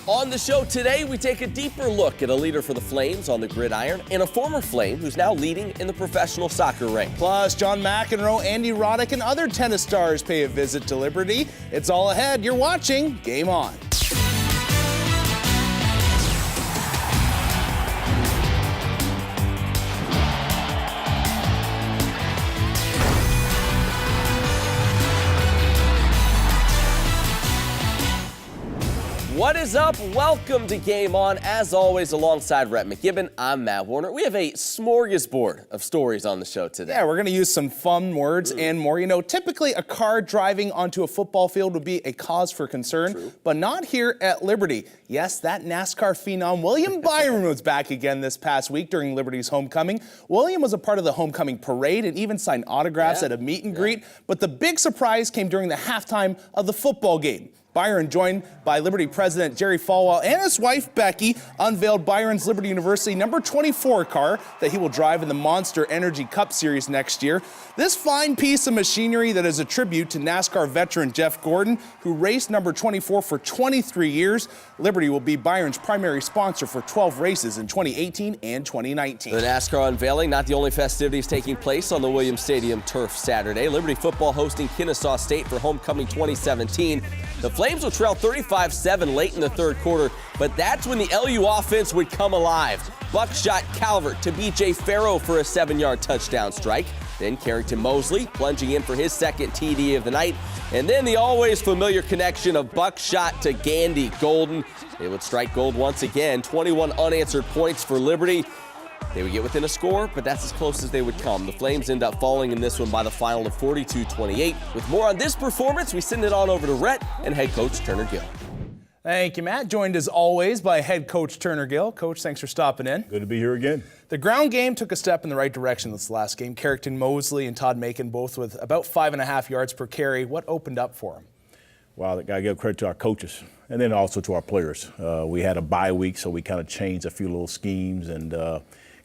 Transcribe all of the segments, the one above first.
On the show today, we take a deeper look at a leader for the Flames on the gridiron and a former Flame who's now leading in the professional soccer ranks. Plus, John McEnroe, Andy Roddick, and other tennis stars pay a visit to Liberty. It's all ahead. You're watching Game On. What is up? Welcome to Game On. As always, alongside Rhett McKibben, I'm Matt Warner. We have a smorgasbord of stories on the show today. Yeah, we're going to use some fun words and more. You know, typically a car driving onto a football field would be a cause for concern, but not here at Liberty. Yes, that NASCAR phenom William Byron was back again this past week during Liberty's homecoming. William was a part of the homecoming parade and even signed autographs at a meet and greet, but the big surprise came during the halftime of the football game. Byron, joined by Liberty President Jerry Falwell and his wife Becky, unveiled Byron's Liberty University number 24 car that he will drive in the Monster Energy Cup Series next year. This fine piece of machinery that is a tribute to NASCAR veteran Jeff Gordon, who raced number 24 for 23 years. Liberty will be Byron's primary sponsor for 12 races in 2018 and 2019. The NASCAR unveiling, not the only festivities taking place on the Williams Stadium turf Saturday. Liberty football hosting Kennesaw State for homecoming 2017. The Flames will trail 35-7 late in the third quarter, but that's when the LU offense would come alive. Buckshot Calvert to B.J. Farrow for a 7-yard touchdown strike. Then Carrington Mosley plunging in for his second TD of the night. And then the always familiar connection of Buckshot to Gandy Golden. They would strike gold once again. 21 unanswered points for Liberty. They would get within a score, but that's as close as they would come. The Flames end up falling in this one by the final of 42-28. With more on this performance, we send it on over to Rhett and head coach Turner Gill. Thank you, Matt. Joined as always by head coach Turner Gill. Coach, thanks for stopping in. Good to be here again. The ground game took a step in the right direction this last game. Carrington Mosley and Todd Macon both with about 5.5 yards per carry. What opened up for them? Well, I got to give credit to our coaches and then also to our players. We had a bye week, so we kind of changed a few little schemes and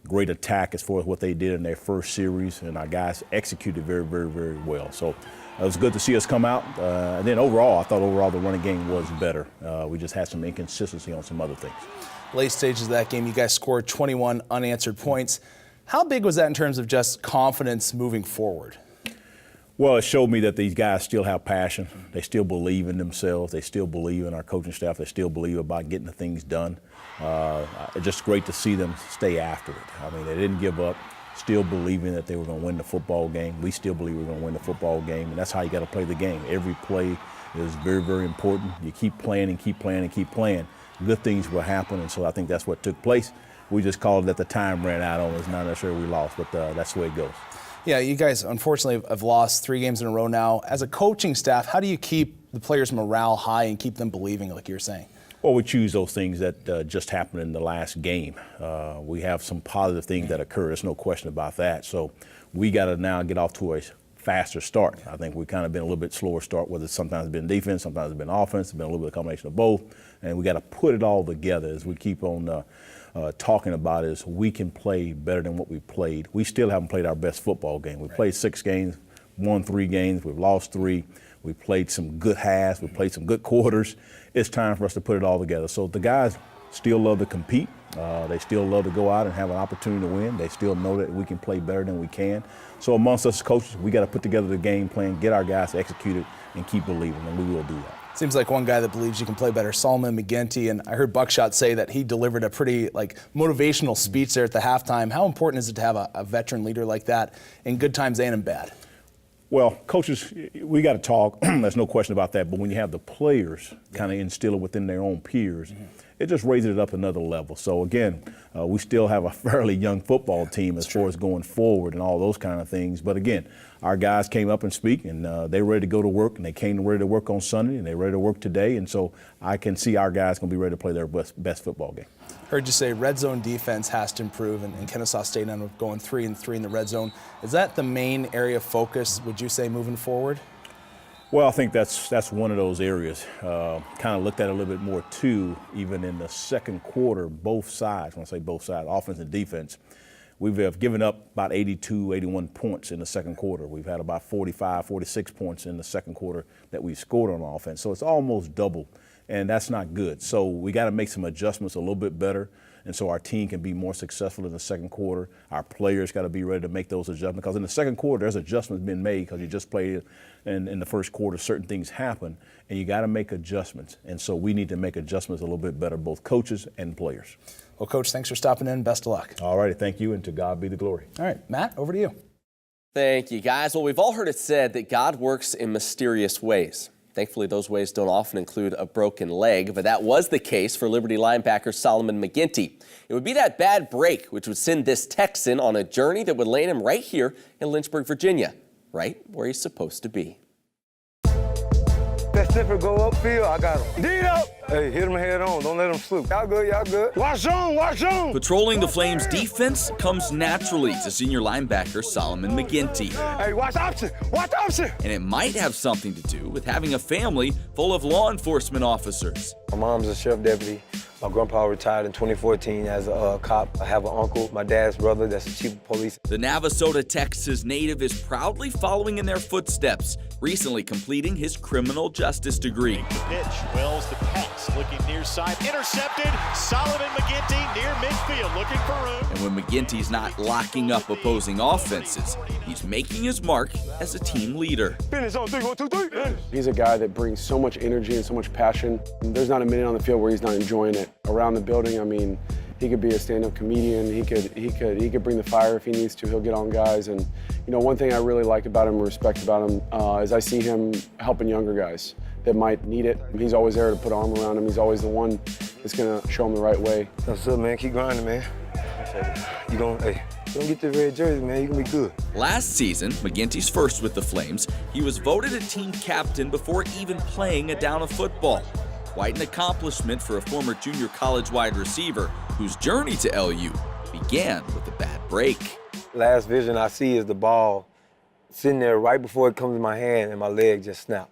great attack as far as what they did in their first series, and our guys executed very, very, very well. So it was good to see us come out. And then overall, I thought the running game was better. We just had some inconsistency on some other things. Late stages of that game, you guys scored 21 unanswered points. How big was that in terms of just confidence moving forward? Well, it showed me that these guys still have passion. They still believe in themselves. They still believe in our coaching staff. They still believe about getting the things done. It's just great to see them stay after it. I mean, they didn't give up, still believing that they were going to win the football game. We still believe we're going to win the football game, and that's how you got to play the game. Every play is very, very important. You keep playing and keep playing and keep playing. Good things will happen, and so I think that's what took place. We just called it that the time ran out on us. Not necessarily we lost, but that's the way it goes. Yeah, you guys unfortunately have lost 3 games in a row now. As a coaching staff, how do you keep the players' morale high and keep them believing, like you're saying? Well, we choose those things that just happened in the last game. We have some positive things that occur. There's no question about that. So we got to now get off to a faster start. I think we've kind of been a little bit slower start, whether it's sometimes been defense, sometimes it's been offense. It's been a little bit of a combination of both. And we got to put it all together as we keep on talking about is we can play better than what we played. We still haven't played our best football game. We played 6 games, won 3 games, we've lost 3. We played some good halves, we played some good quarters. It's time for us to put it all together. So the guys still love to compete. They still love to go out and have an opportunity to win. They still know that we can play better than we can. So amongst us coaches, we got to put together the game plan, get our guys to execute it, and keep believing, and we will do that. Seems like one guy that believes you can play better, Solomon McGinty, and I heard Buckshot say that he delivered a pretty motivational speech there at the halftime. How important is it to have a veteran leader like that in good times and in bad? Well, coaches, we got to talk. There's no question about that. But when you have the players kind of instill it within their own peers, it just raises it up another level. So, again, we still have a fairly young football team as far as going forward and all those kind of things. But, again, our guys came up and speak, and they were ready to go to work, and they came ready to work on Sunday, and they're ready to work today. And so I can see our guys going to be ready to play their best football game. Heard you say red zone defense has to improve, and Kennesaw State ended up going 3-3 in the red zone. Is that the main area of focus, would you say, moving forward? Well, I think that's one of those areas. Kind of looked at it a little bit more, too, even in the second quarter, both sides, when I say both sides, offense and defense, we've given up about 82, 81 points in the second quarter. We've had about 45, 46 points in the second quarter that we've scored on offense. So it's almost double and that's not good. So we got to make some adjustments a little bit better, and so our team can be more successful in the second quarter. Our players got to be ready to make those adjustments, because in the second quarter, there's adjustments being made because you just played, and in the first quarter, certain things happen, and you got to make adjustments. And so we need to make adjustments a little bit better, both coaches and players. Well, Coach, thanks for stopping in. Best of luck. All righty, thank you, and to God be the glory. All right, Matt, over to you. Thank you, guys. Well, we've all heard it said that God works in mysterious ways. Thankfully, those ways don't often include a broken leg, but that was the case for Liberty linebacker Solomon McGinty. It would be that bad break which would send this Texan on a journey that would land him right here in Lynchburg, Virginia, right where he's supposed to be. That sniffer go upfield, I got him. Dino! Hey, hit him head on. Don't let him sloop. Y'all good, y'all good. Watch zone, watch zone. Patrolling the Flames defense comes naturally to senior linebacker Solomon McGinty. Hey, watch option, watch option. And it might have something to do with having a family full of law enforcement officers. My mom's a sheriff deputy. My grandpa retired in 2014 as a cop. I have an uncle, my dad's brother, that's the chief of police. The Navasota, Texas native is proudly following in their footsteps, recently completing his criminal justice degree. The pitch, Wells the pass, looking near side, intercepted. Solomon McGinty near midfield, looking for room. And when McGinty's not locking up opposing offenses, he's making his mark as a team leader. Finish on 3, 1, 2, 3. He's a guy that brings so much energy and so much passion. There's not a minute on the field where he's not enjoying it. Around the building, I mean, he could be a stand-up comedian. He could bring the fire if he needs to. He'll get on guys. And you know, one thing I really like about him and respect about him is I see him helping younger guys that might need it. He's always there to put an arm around him. He's always the one that's gonna show him the right way. That's up, man. Keep grinding, man. You gonna get the red jersey, man. You gonna be good. Last season, McGinty's first with the Flames, he was voted a team captain before even playing a down of football. Quite an accomplishment for a former junior college wide receiver whose journey to LU began with a bad break. Last vision I see is the ball sitting there right before it comes in my hand and my leg just snapped.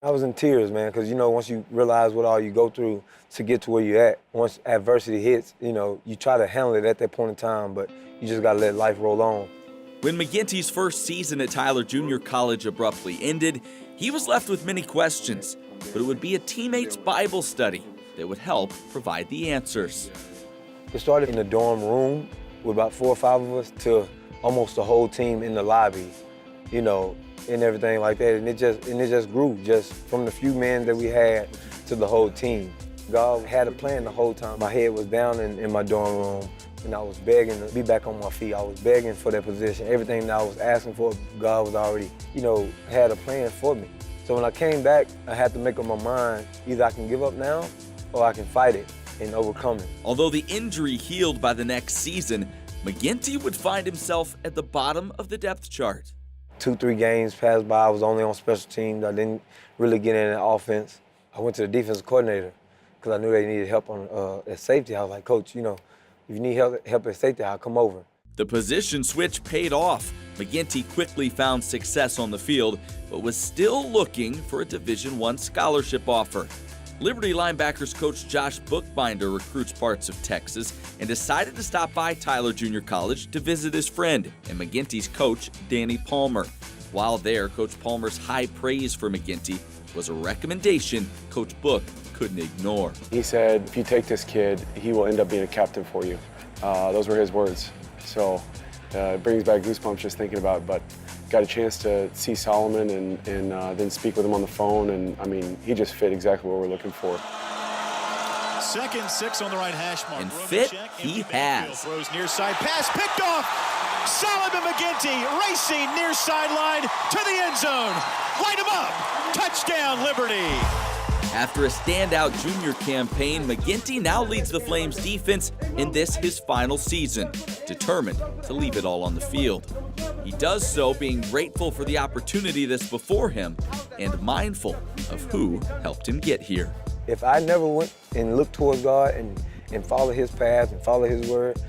I was in tears, man, because, you know, once you realize what all you go through to get to where you're at, once adversity hits, you know, you try to handle it at that point in time, but you just got to let life roll on. When McGinty's first season at Tyler Junior College abruptly ended, he was left with many questions, but it would be a teammate's Bible study that would help provide the answers. It started in the dorm room with about 4 or 5 of us to almost the whole team in the lobby, you know, and everything like that. And it just grew, just from the few men that we had to the whole team. God had a plan the whole time. My head was down in my dorm room, and I was begging to be back on my feet. I was begging for that position. Everything that I was asking for, God was already, you know, had a plan for me. So when I came back, I had to make up my mind. Either I can give up now or I can fight it and overcome it. Although the injury healed by the next season, McGinty would find himself at the bottom of the depth chart. 2-3 games passed by. I was only on special teams. I didn't really get in the offense. I went to the defensive coordinator because I knew they needed help on at safety. I was like, Coach, you know, if you need help at safety, I'll come over. The position switch paid off. McGinty quickly found success on the field, but was still looking for a Division I scholarship offer. Liberty linebackers coach Josh Bookbinder recruits parts of Texas and decided to stop by Tyler Junior College to visit his friend and McGinty's coach, Danny Palmer. While there, Coach Palmer's high praise for McGinty was a recommendation Coach Book couldn't ignore. He said, if you take this kid, he will end up being a captain for you. Those were his words. So it brings back goosebumps just thinking about it. But got a chance to see Solomon and then speak with him on the phone. And, I mean, he just fit exactly what we're looking for. 2nd, 6 on the right hash mark. And fit he has. Throws near side pass, picked off. Solomon McGinty racing near sideline to the end zone. Light him up. Touchdown, Liberty. After a standout junior campaign, McGinty now leads the Flames defense in this his final season, determined to leave it all on the field. He does so being grateful for the opportunity that's before him and mindful of who helped him get here. If I never went and looked towards God and followed his path and followed his word,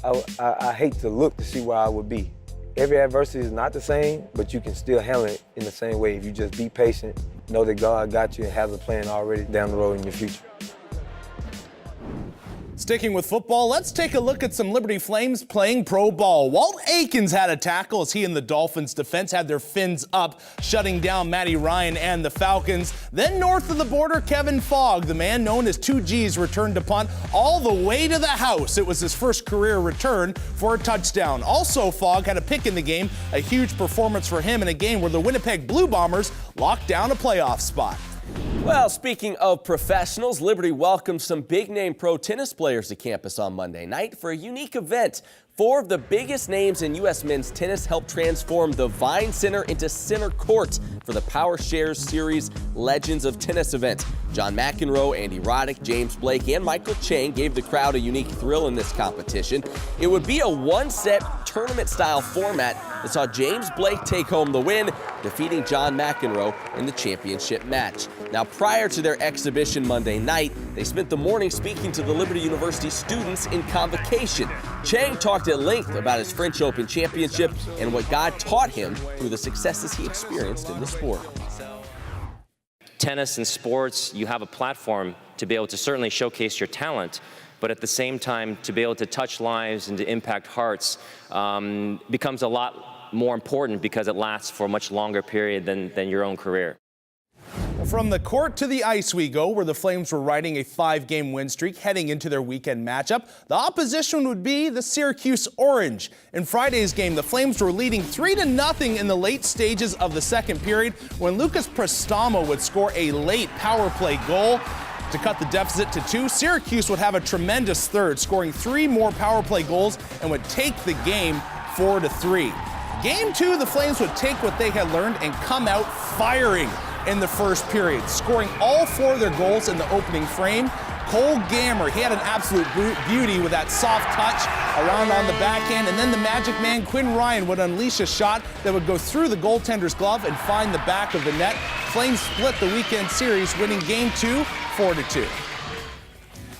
I hate to look to see where I would be. Every adversity is not the same, but you can still handle it in the same way if you just be patient, know that God got you and has a plan already down the road in your future. Sticking with football, let's take a look at some Liberty Flames playing pro ball. Walt Aikens had a tackle as he and the Dolphins defense had their fins up, shutting down Matty Ryan and the Falcons. Then north of the border, Kevin Fogg, the man known as 2Gs, returned to punt all the way to the house. It was his first career return for a touchdown. Also, Fogg had a pick in the game, a huge performance for him in a game where the Winnipeg Blue Bombers locked down a playoff spot. Well, speaking of professionals, Liberty welcomed some big-name pro tennis players to campus on Monday night for a unique event. 4 of the biggest names in U.S. men's tennis helped transform the Vine Center into center court for the Power Shares Series Legends of Tennis event. John McEnroe, Andy Roddick, James Blake, and Michael Chang gave the crowd a unique thrill in this competition. It would be a one-set tournament-style format that saw James Blake take home the win, defeating John McEnroe in the championship match. Now, prior to their exhibition Monday night, they spent the morning speaking to the Liberty University students in convocation. Chang talked at length about his French Open championship and what God taught him through the successes he experienced in the sport. Tennis and sports, you have a platform to be able to certainly showcase your talent, but at the same time, to be able to touch lives and to impact hearts becomes a lot more important because it lasts for a much longer period than your own career. From the court to the ice we go, where the Flames were riding a 5-game win streak heading into their weekend matchup. The opposition would be the Syracuse Orange. In Friday's game, the Flames were leading 3-0 in the late stages of the second period when Lucas Prestamo would score a late power play goal to cut the deficit to 2. Syracuse would have a tremendous third, scoring 3 more power play goals and would take the game 4-3. Game 2, the Flames would take what they had learned and come out firing in the first period, scoring all 4 of their goals in the opening frame. Cole Gammer, he had an absolute beauty with that soft touch around on the backhand, and then the Magic Man, Quinn Ryan, would unleash a shot that would go through the goaltender's glove and find the back of the net. Flames split the weekend series, winning Game 2, 4-2.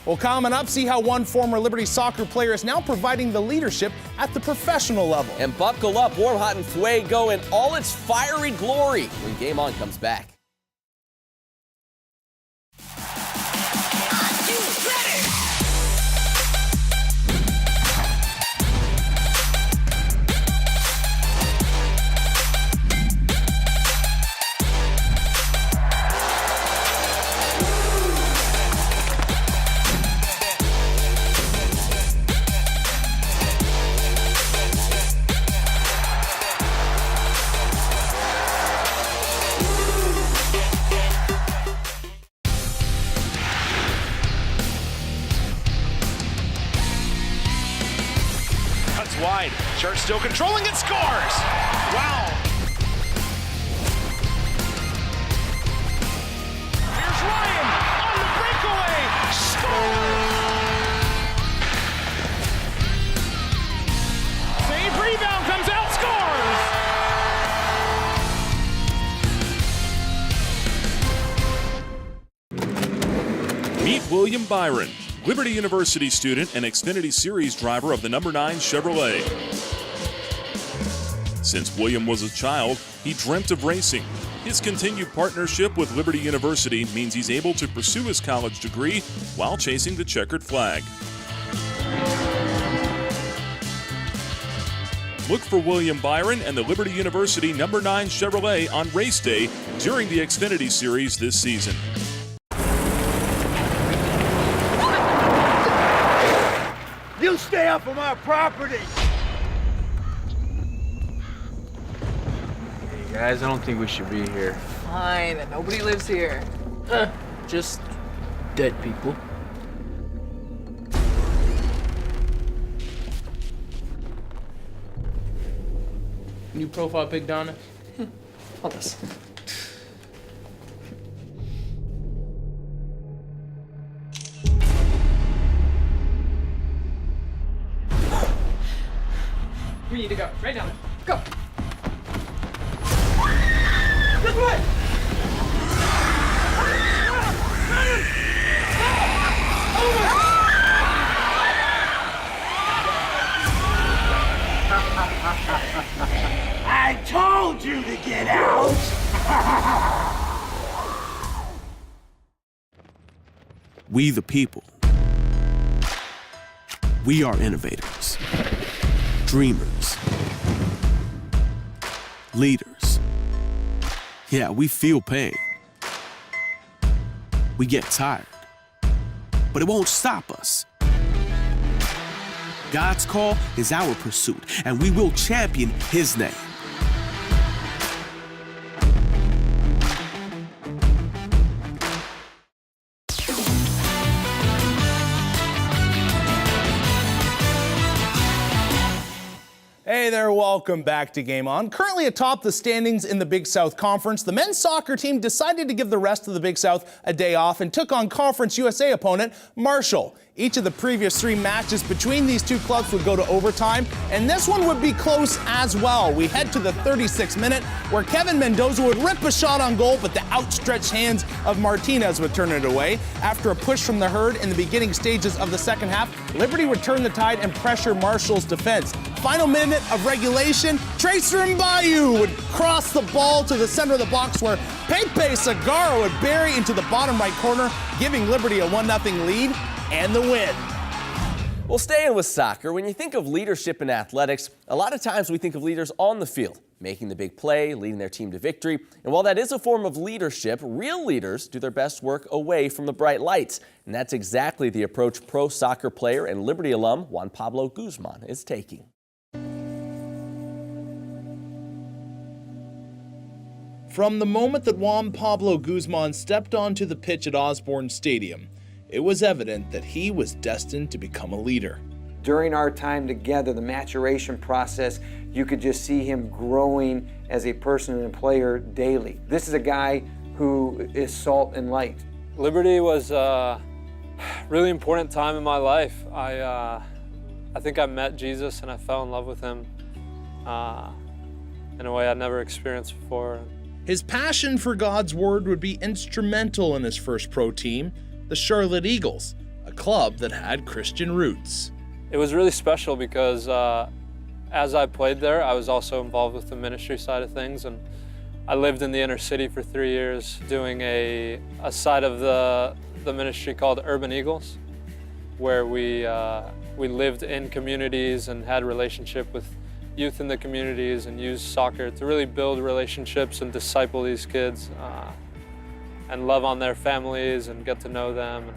Well, coming up, see how one former Liberty soccer player is now providing the leadership at the professional level. And buckle up, Warm, Hot, and Fuego in all its fiery glory when Game On comes back. Wide. Church still controlling and scores. Wow. Here's Ryan on the breakaway. Scores. Save rebound comes out. Scores. Meet William Byron, Liberty University student and Xfinity Series driver of the number 9 Chevrolet. Since William was a child, he dreamt of racing. His continued partnership with Liberty University means he's able to pursue his college degree while chasing the checkered flag. Look for William Byron and the Liberty University number 9 Chevrolet on race day during the Xfinity Series this season. You stay off of my property! Hey guys, I don't think we should be here. Fine, nobody lives here. Just dead people. New profile pic, Donna? Hold this. We need to go. Right now. Go. This way! I told you to get out! We the people We are innovators, dreamers, leaders. Yeah, we feel pain. We get tired, but it won't stop us. God's call is our pursuit, and we will champion His name. Hey there, welcome back to Game On. Currently atop the standings in the Big South Conference, the men's soccer team decided to give the rest of the Big South a day off and took on Conference USA opponent Marshall. Each of the previous 3 matches between these two clubs would go to overtime, and this one would be close as well. We head to the 36th minute, where Kevin Mendoza would rip a shot on goal, but the outstretched hands of Martinez would turn it away. After a push from the herd in the beginning stages of the second half, Liberty would turn the tide and pressure Marshall's defense. Final minute of regulation, Tracer Mbayu would cross the ball to the center of the box, where Pepe Segarra would bury into the bottom right corner, giving Liberty a 1-0 lead and the win. Well, staying with soccer, when you think of leadership in athletics, a lot of times we think of leaders on the field, making the big play, leading their team to victory. And while that is a form of leadership, real leaders do their best work away from the bright lights. And that's exactly the approach pro soccer player and Liberty alum Juan Pablo Guzman is taking. From the moment that Juan Pablo Guzman stepped onto the pitch at Osborne Stadium, it was evident that he was destined to become a leader. During our time together, the maturation process, you could just see him growing as a person and a player daily. This is a guy who is salt and light. Liberty was a really important time in my life. I think I met Jesus and I fell in love with him in a way I'd never experienced before. His passion for God's word would be instrumental in his first pro team, the Charlotte Eagles, a club that had Christian roots. It was really special because as I played there, I was also involved with the ministry side of things, and I lived in the inner city for 3 years doing a side of the ministry called Urban Eagles, where we lived in communities and had a relationship with youth in the communities and used soccer to really build relationships and disciple these kids and love on their families and get to know them.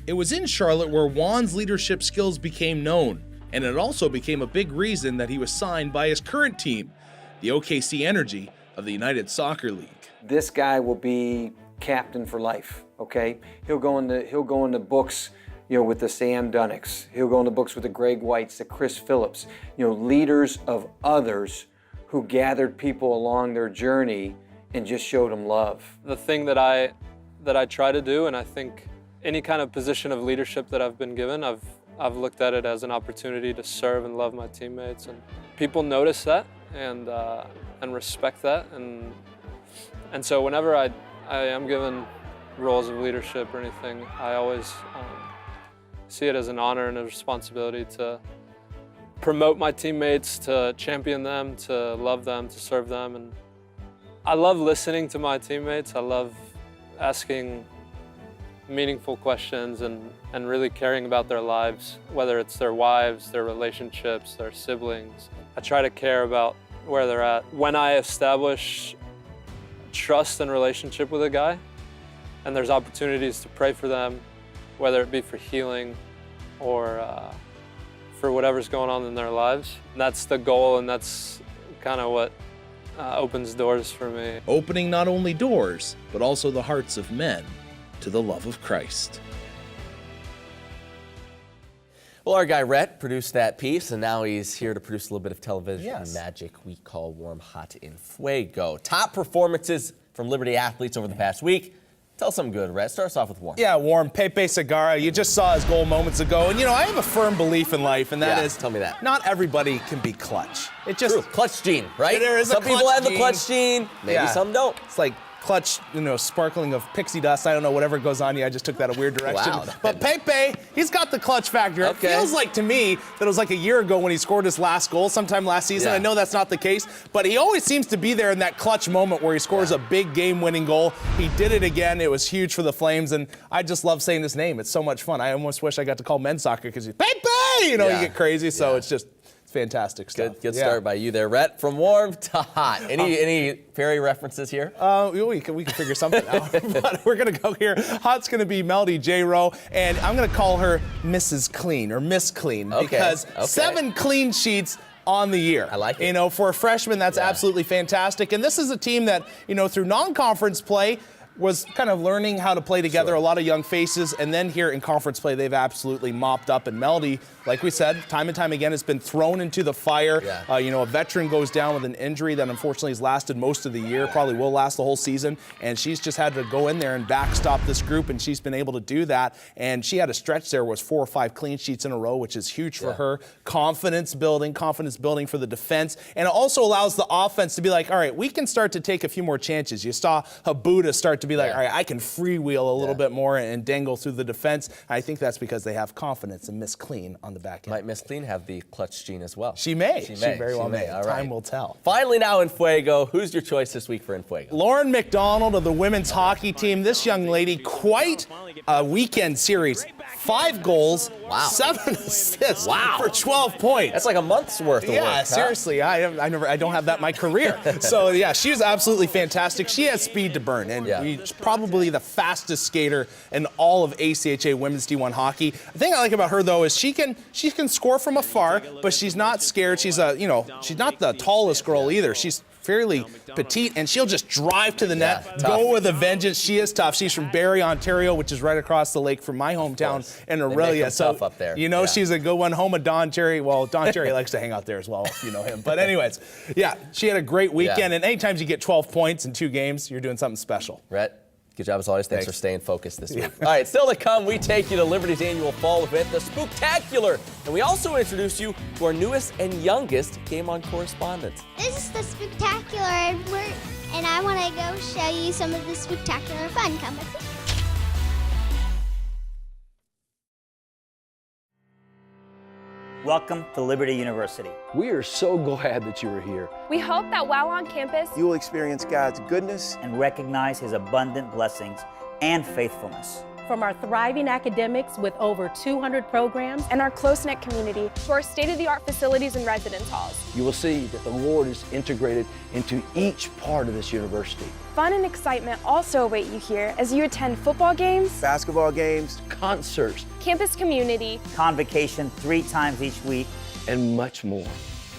It was in Charlotte where Juan's leadership skills became known, and it also became a big reason that he was signed by his current team, the OKC Energy of the United Soccer League. This guy will be captain for life, okay? He'll go in the books, with the Sam Dunnocks. He'll go in the books with the Greg Whites, the Chris Phillips, leaders of others who gathered people along their journey and just showed them love. The thing that I try to do, and I think any kind of position of leadership that I've been given, I've looked at it as an opportunity to serve and love my teammates, and people notice that and respect that, and so whenever I am given roles of leadership or anything, I always see it as an honor and a responsibility to promote my teammates, to champion them, to love them, to serve them. And I love listening to my teammates. I love asking meaningful questions and really caring about their lives, whether it's their wives, their relationships, their siblings. I try to care about where they're at. When I establish trust and relationship with a guy, and there's opportunities to pray for them, whether it be for healing or for whatever's going on in their lives. And that's the goal, and that's kind of what opens doors for me. Opening not only doors, but also the hearts of men to the love of Christ. Well, our guy Rhett produced that piece, and now he's here to produce a little bit of television magic we call Warm, Hot, in Fuego. Top performances from Liberty athletes over the past week. Tell us something good, Rhett. Start us off with Warm. Yeah, Warm. Pepe Segarra. You just saw his goal moments ago. And, I have a firm belief in life, and that is, tell me that. Not everybody can be clutch. It just... True. Clutch gene, right? There is some a clutch people have gene. the clutch gene. Maybe some don't. It's like clutch, sparkling of pixie dust. I don't know, whatever goes on you. I just took that a weird direction. Wow. But Pepe, he's got the clutch factor. It feels like to me that it was like a year ago when he scored his last goal sometime last season. I know that's not the case, but he always seems to be there in that clutch moment where he scores a big game-winning goal. He did it again. It was huge for the Flames, and I just love saying his name. It's so much fun. I almost wish I got to call men's soccer because Pepe! hey, you get crazy. So it's just fantastic stuff. Good start by you there, Rhett. From warm to hot. Any fairy references here? We can figure something out. But we're going to go here. Hot's going to be Melody J. Rowe, and I'm going to call her Mrs. Clean or Miss Clean because 7 clean sheets on the year. I like it. For a freshman, that's absolutely fantastic. And this is a team that, through non-conference play, was kind of learning how to play together, a lot of young faces, and then here in conference play, they've absolutely mopped up. And Melody, like we said, time and time again, has been thrown into the fire. A veteran goes down with an injury that unfortunately has lasted most of the year, probably will last the whole season, and she's just had to go in there and backstop this group, and she's been able to do that. And she had a stretch there was 4 or 5 clean sheets in a row, which is huge for her. Confidence building for the defense, and it also allows the offense to be like, all right, we can start to take a few more chances. You saw Habuda start to be like, all right, I can freewheel a little bit more and dangle through the defense. I think that's because they have confidence in Miss Clean on the back end. Might Miss Clean have the clutch gene as well? She may. She very well may. All Time will tell. Finally now in Fuego, who's your choice this week for in Fuego? Lauren McDonald of the women's hockey team. This young lady, quite a weekend series. 5 goals, 7 assists for 12 points. That's like a month's worth of work. Yeah, seriously. I don't have that in my career. So yeah, she's absolutely fantastic. She has speed to burn, and she's probably the fastest skater in all of ACHA women's D1 hockey. The thing I like about her though is she can score from afar, but she's not scared. She's she's not the tallest girl either. She's fairly petite, and she'll just drive to the net, go with a vengeance. She is tough. She's from Barrie, Ontario, which is right across the lake from my hometown in Aurelia. So tough up there. She's a good one. Home of Don Cherry. Well, Don Cherry likes to hang out there as well, if you know him. But anyways, she had a great weekend, and anytime you get 12 points in 2 games, you're doing something special. Rhett, good job as always. Thanks for staying focused this week. All right, still to come, we take you to Liberty's annual fall event, the Spooktacular. And we also introduce you to our newest and youngest Game On correspondent. This is the Spooktacular, and I want to go show you some of the Spooktacular fun. Come with me. Welcome to Liberty University. We are so glad that you are here. We hope that while on campus, you will experience God's goodness and recognize His abundant blessings and faithfulness. From our thriving academics with over 200 programs and our close-knit community to our state-of-the-art facilities and residence halls, you will see that the Lord is integrated into each part of this university. Fun and excitement also await you here as you attend football games, basketball games, concerts, campus community, convocation 3 times each week, and much more,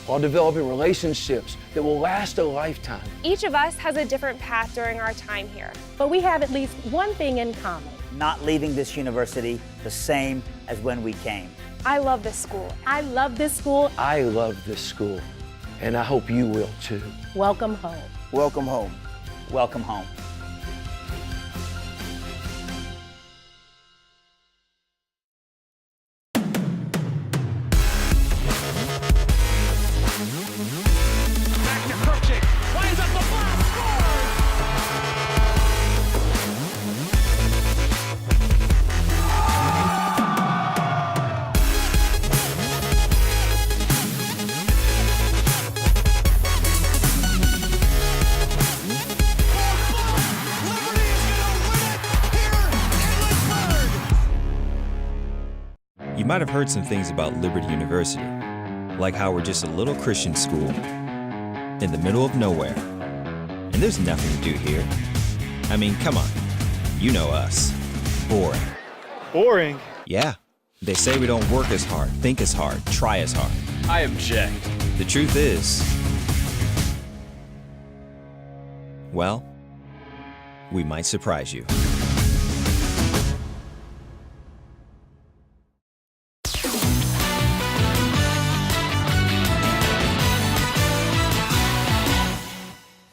while developing relationships that will last a lifetime. Each of us has a different path during our time here, but we have at least one thing in common. Not leaving this university the same as when we came. I love this school. I love this school. I love this school, and I hope you will too. Welcome home. Welcome home. Welcome home. You might have heard some things about Liberty University, like how we're just a little Christian school in the middle of nowhere. And there's nothing to do here. I mean, come on. You know us. Boring. Boring? Yeah. They say we don't work as hard, think as hard, try as hard. I object. The truth is, well, we might surprise you.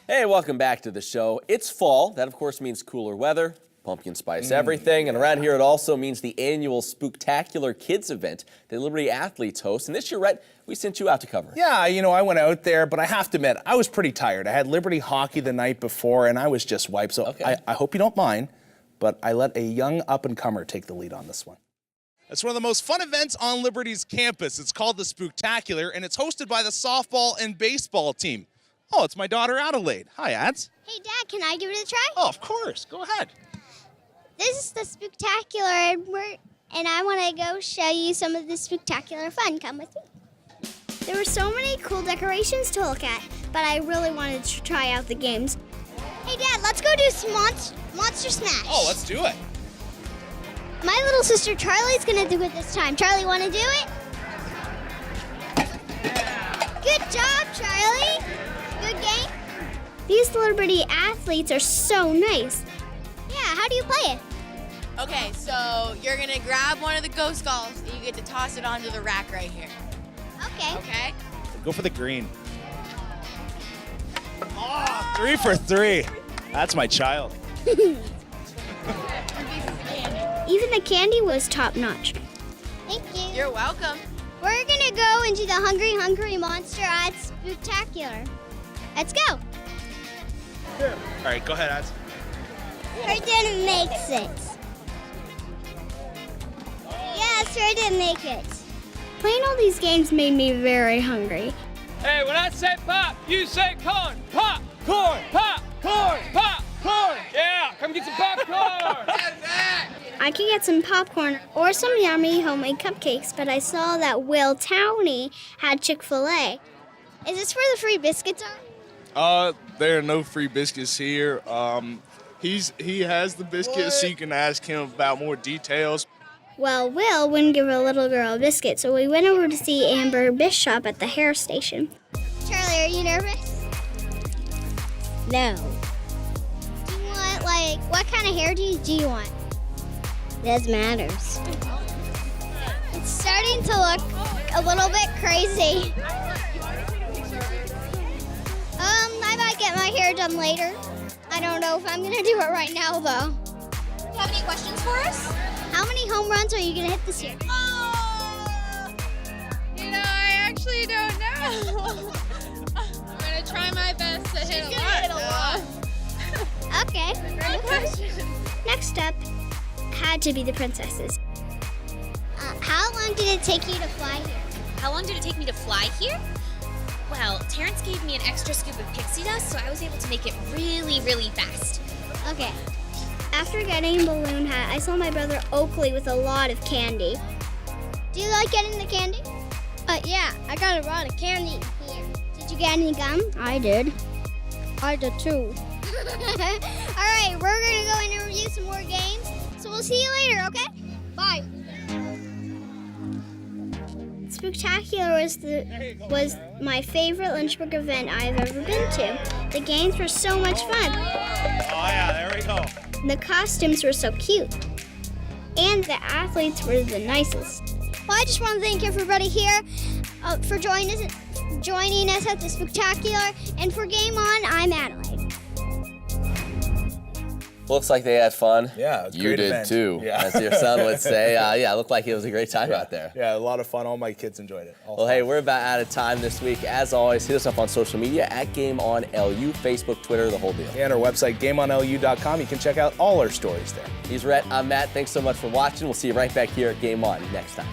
Hey, welcome back to the show. It's fall. That, of course, means cooler weather, pumpkin spice everything. And around here, it also means the annual Spooktacular Kids event that Liberty athletes host. And this year, Rhett, we sent you out to cover it. Yeah, I went out there, but I have to admit, I was pretty tired. I had Liberty hockey the night before, and I was just wiped. So I hope you don't mind, but I let a young up-and-comer take the lead on this one. It's one of the most fun events on Liberty's campus. It's called the Spooktacular, and it's hosted by the softball and baseball team. Oh, it's my daughter Adelaide. Hi, Ads. Hey, Dad, can I give it a try? Oh, of course. Go ahead. This is the Spooktacular, and I want to go show you some of the spectacular fun. Come with me. There were so many cool decorations to look at, but I really wanted to try out the games. Hey, Dad, let's go do some Monster Smash. Oh, let's do it. My little sister Charlie's going to do it this time. Charlie, want to do it? Good job, Charlie. Good game. These Liberty athletes are so nice. Yeah, how do you play it? Okay, so you're gonna grab one of the ghost balls and you get to toss it onto the rack right here. Okay. Okay? Go for the green. Oh, 3 for 3. That's my child. Even the candy was top notch. Thank you. You're welcome. We're gonna go into the Hungry Monster at Spectacular. Let's go. All right, go ahead, Ads. Didn't make it. Yes, I didn't make it. Playing all these games made me very hungry. Hey, when I say pop, you say corn. Pop, corn, pop, corn, pop, corn. Yeah, come get some popcorn. I could get some popcorn or some yummy homemade cupcakes, but I saw that Will Towney had Chick-fil-A. Is this where the free biscuits are? There are no free biscuits here. He has the biscuits, so you can ask him about more details. Well, Will wouldn't give a little girl a biscuit, so we went over to see Amber Bishop at the hair station. Charlie, are you nervous? No. Do you want, what kind of hair do you want? That matters. It's starting to look a little bit crazy. I might get my hair done later. I don't know if I'm gonna do it right now, though. Do you have any questions for us? How many home runs are you gonna hit this year? I actually don't know. I'm gonna try my best to hit a lot. Okay. Great question. Next up had to be the princesses. How long did it take you to fly here? How long did it take me to fly here? Well, Terrence gave me an extra scoop of pixie dust, so I was able to make it really, really fast. Okay. After getting a balloon hat, I saw my brother Oakley with a lot of candy. Do you like getting the candy? Yeah, I got a lot of candy here. Did you get any gum? I did. I did too. All right, we're gonna go and review some more games. So we'll see you later, okay? Bye. Spectacular was my favorite Lynchburg event I've ever been to. The games were so much fun. Oh yeah, there we go. The costumes were so cute. And the athletes were the nicest. Well, I just want to thank everybody here for joining us at the Spectacular. And for Game On, I'm Adelaide. Looks like they had fun. Yeah, it's a you great did event. too, Yeah. as your son would say. Yeah, it looked like it was a great time out there. Yeah, a lot of fun. All my kids enjoyed it. Well, hey, we're about out of time this week. As always, hit us up on social media at GameOnLU, Facebook, Twitter, the whole deal. And our website, GameOnLU.com. You can check out all our stories there. He's Rhett. I'm Matt. Thanks so much for watching. We'll see you right back here at Game On next time.